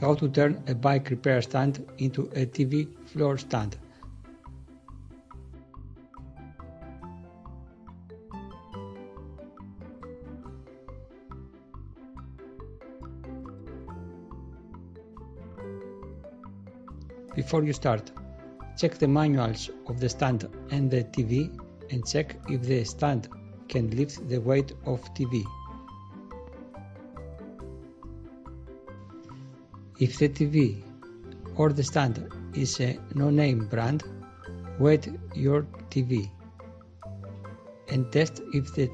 How to turn a bike repair stand into a TV floor stand. Before you start, check the manuals of the stand and the TV and check if the stand can lift the weight of TV. If the TV or the stand is a no-name brand, weight your TV and test if the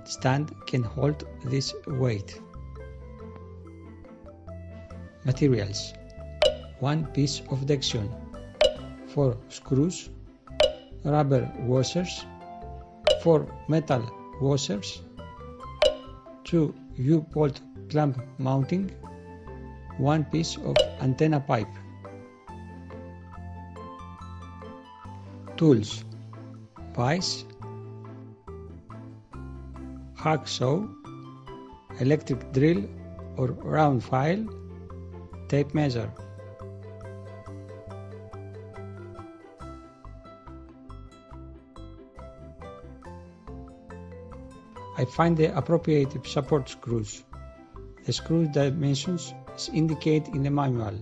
stand can hold this weight. Materials: 1 piece of Dexion, 4 screws, rubber washers, 4 metal washers, 2 U-bolt clamp mounting, 1 piece of antenna pipe. Tools: vise, hacksaw, electric drill or round file, tape measure. I find the appropriate support screws. The screw dimensions is indicated in the manual.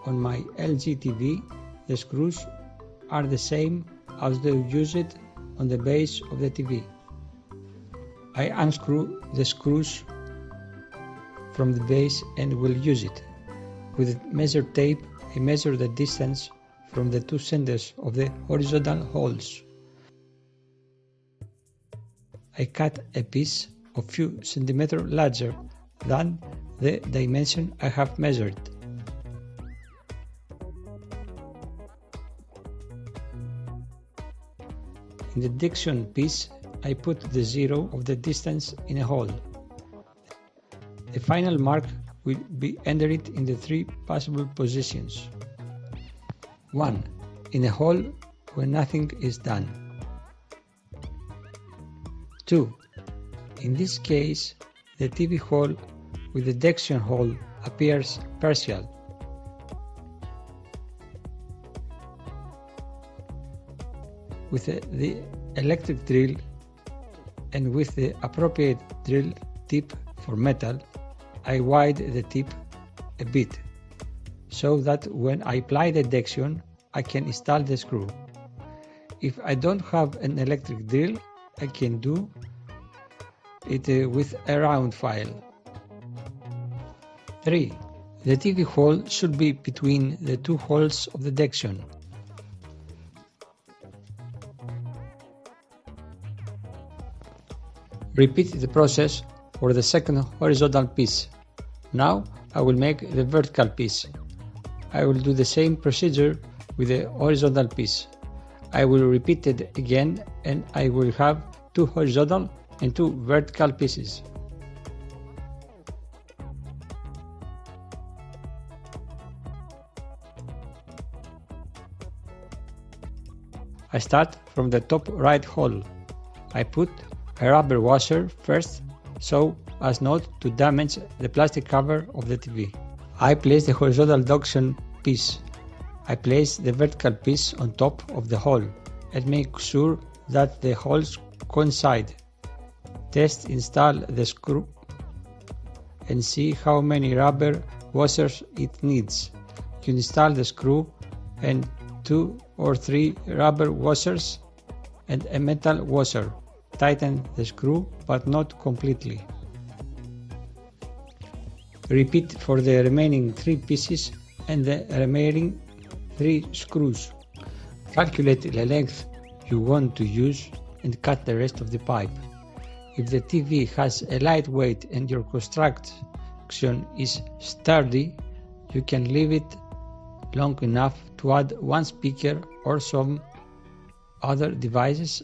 On my LG TV, the screws are the same as they used on the base of the TV. I unscrew the screws from the base and will use it. With measure tape, I measure the distance from the 2 centers of the horizontal holes. I cut a piece a few centimeters larger than the dimension I have measured. In the Dexion piece, I put the zero of the distance in a hole. The final mark will be entered in the 3 possible positions. 1. In a hole where nothing is done. 2. In this case, the TV hole with the Dexion hole appears partial. With the electric drill and with the appropriate drill tip for metal, I widen the tip a bit so that when I apply the Dexion, I can install the screw. If I don't have an electric drill, I can do it with a round file. 3. The TV hole should be between the 2 holes of the Dexion. Repeat the process for the second horizontal piece. Now I will make the vertical piece. I will do the same procedure with the horizontal piece. I will repeat it again and I will have 2 horizontal and 2 vertical pieces. I start from the top right hole. I put a rubber washer first so as not to damage the plastic cover of the TV. I place the horizontal Dexion piece. I place the vertical piece on top of the hole and make sure that the holes coincide. Test install the screw and see how many rubber washers it needs. You install the screw and 2 or 3 rubber washers and a metal washer. Tighten the screw but not completely. Repeat for the remaining 3 pieces and the remaining 3 screws. Calculate the length you want to use and cut the rest of the pipe. If the TV has a light weight and your construction is sturdy, you can leave it long enough to add 1 speaker or some other devices.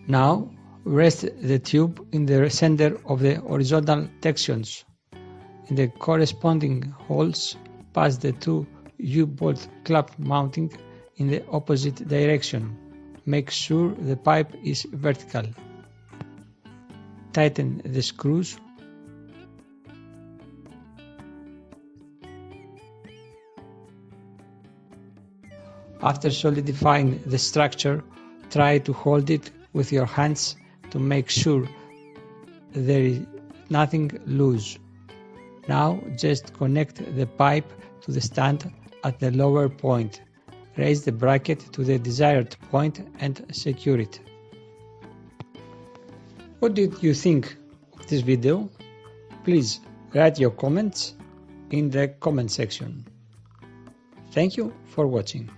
Now rest the tube in the center of the horizontal Dexions. In the corresponding holes, pass the 2 U-bolt clamp mounting in the opposite direction. Make sure the pipe is vertical. Tighten the screws. After solidifying the structure, try to hold it with your hands to make sure there is nothing loose. Now just connect the pipe to the stand at the lower point. Raise the bracket to the desired point and secure it. What did you think of this video? Please write your comments in the comment section. Thank you for watching.